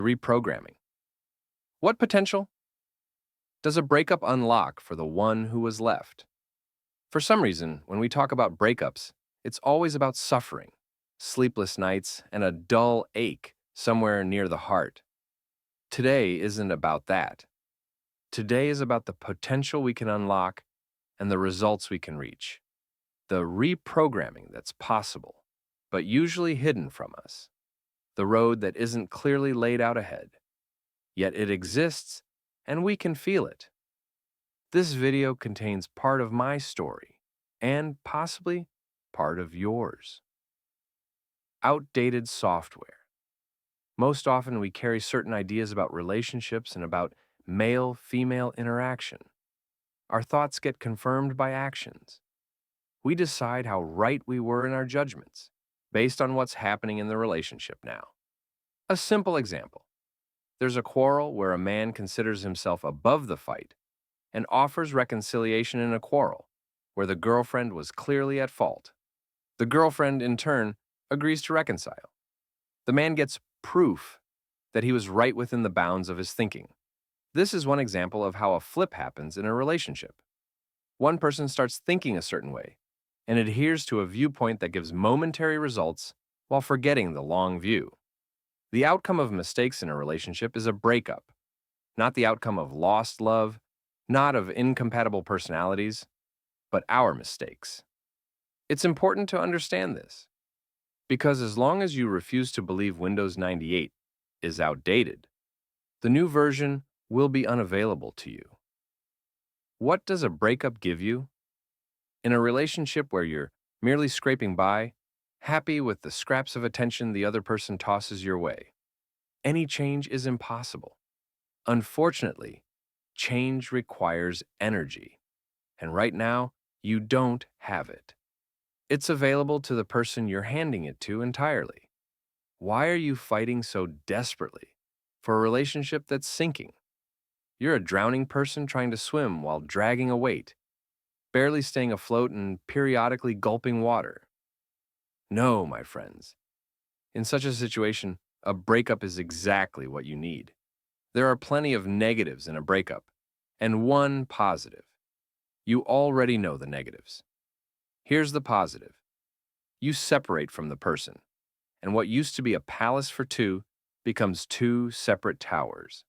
Reprogramming. What potential does a breakup unlock for the one who was left? For some reason, when we talk about breakups, it's always about suffering, sleepless nights, and a dull ache somewhere near the heart. Today isn't about that. Today is about the potential we can unlock and the results we can reach. The reprogramming that's possible, but usually hidden from us. The road that isn't clearly laid out ahead. Yet it exists, and we can feel it. This video contains part of my story, and possibly part of yours. Outdated software. Most often we carry certain ideas about relationships and about male-female interaction. Our thoughts get confirmed by actions. We decide how right we were in our judgments, based on what's happening in the relationship now. A simple example. There's a quarrel where a man considers himself above the fight and offers reconciliation in a quarrel where the girlfriend was clearly at fault. The girlfriend, in turn, agrees to reconcile. The man gets proof that he was right within the bounds of his thinking. This is one example of how a flip happens in a relationship. One person starts thinking a certain way and adheres to a viewpoint that gives momentary results while forgetting the long view. The outcome of mistakes in a relationship is a breakup, not the outcome of lost love, not of incompatible personalities, but our mistakes. It's important to understand this, because as long as you refuse to believe Windows 98 is outdated, the new version will be unavailable to you. What does a breakup give you? In a relationship where you're merely scraping by, happy with the scraps of attention the other person tosses your way, any change is impossible. Unfortunately, change requires energy, and right now, you don't have it. It's available to the person you're handing it to entirely. Why are you fighting so desperately for a relationship that's sinking? You're a drowning person trying to swim while dragging a weight, barely staying afloat and periodically gulping water. No, my friends. In such a situation, a breakup is exactly what you need. There are plenty of negatives in a breakup, and one positive. You already know the negatives. Here's the positive. You separate from the person, and what used to be a palace for two becomes two separate towers.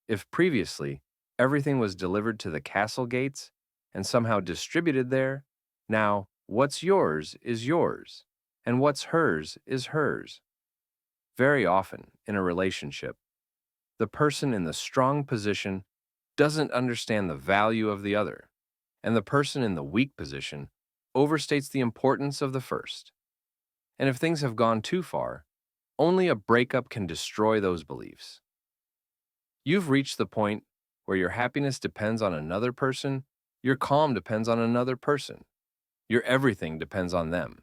If previously everything was delivered to the castle gates and somehow distributed there, now what's yours is yours, and what's hers is hers. Very often in a relationship, the person in the strong position doesn't understand the value of the other, and the person in the weak position overstates the importance of the first. And if things have gone too far, only a breakup can destroy those beliefs. You've reached the point where your happiness depends on another person, your calm depends on another person, your everything depends on them.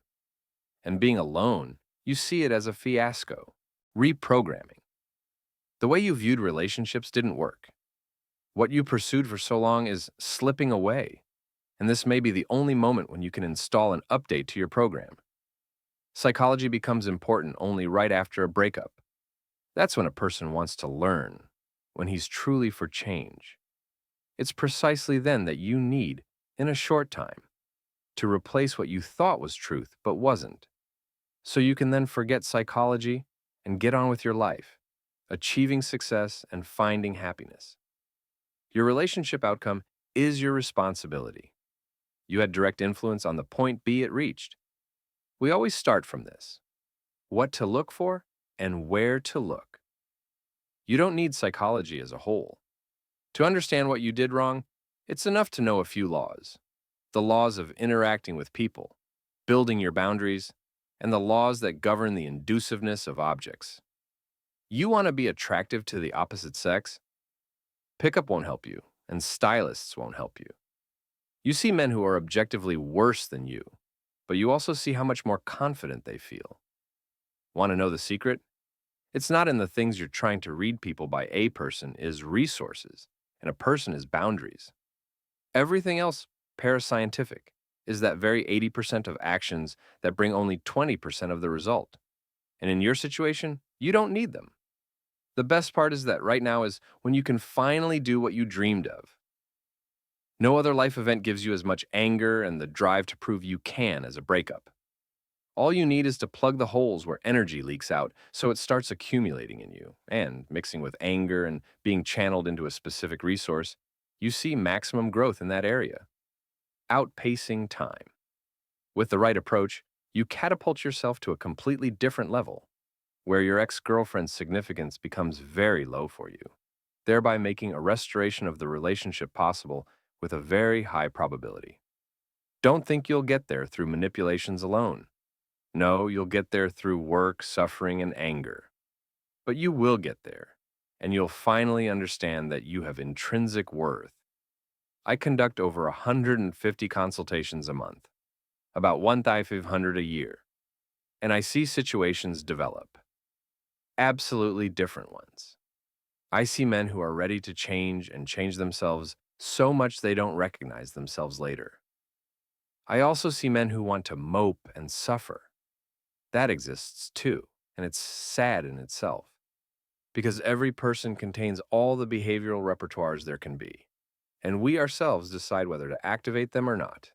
And being alone, you see it as a fiasco. Reprogramming. The way you viewed relationships didn't work. What you pursued for so long is slipping away, and this may be the only moment when you can install an update to your program. Psychology becomes important only right after a breakup. That's when a person wants to learn, when he's truly for change. It's precisely then that you need, in a short time, to replace what you thought was truth but wasn't, so you can then forget psychology and get on with your life, achieving success and finding happiness. Your relationship outcome is your responsibility. You had direct influence on the point B it reached. We always start from this: what to look for and where to look. You don't need psychology as a whole. To understand what you did wrong, it's enough to know a few laws. The laws of interacting with people, building your boundaries, and the laws that govern the induciveness of objects. You want to be attractive to the opposite sex? Pickup won't help you, and stylists won't help you. You see men who are objectively worse than you, but you also see how much more confident they feel. Want to know the secret? It's not in the things you're trying to read people by. A person is resources, and a person is boundaries. Everything else, parascientific, is that very 80% of actions that bring only 20% of the result. And in your situation, you don't need them. The best part is that right now is when you can finally do what you dreamed of. No other life event gives you as much anger and the drive to prove you can as a breakup. All you need is to plug the holes where energy leaks out so it starts accumulating in you, and mixing with anger and being channeled into a specific resource, you see maximum growth in that area, outpacing time. With the right approach, you catapult yourself to a completely different level, where your ex-girlfriend's significance becomes very low for you, thereby making a restoration of the relationship possible with a very high probability. Don't think you'll get there through manipulations alone. No, you'll get there through work, suffering, and anger. But you will get there, and you'll finally understand that you have intrinsic worth. I conduct over 150 consultations a month, about 1,500 a year, and I see situations develop, absolutely different ones. I see men who are ready to change and change themselves so much they don't recognize themselves later. I also see men who want to mope and suffer. That exists too, and it's sad in itself, because every person contains all the behavioral repertoires there can be, and we ourselves decide whether to activate them or not.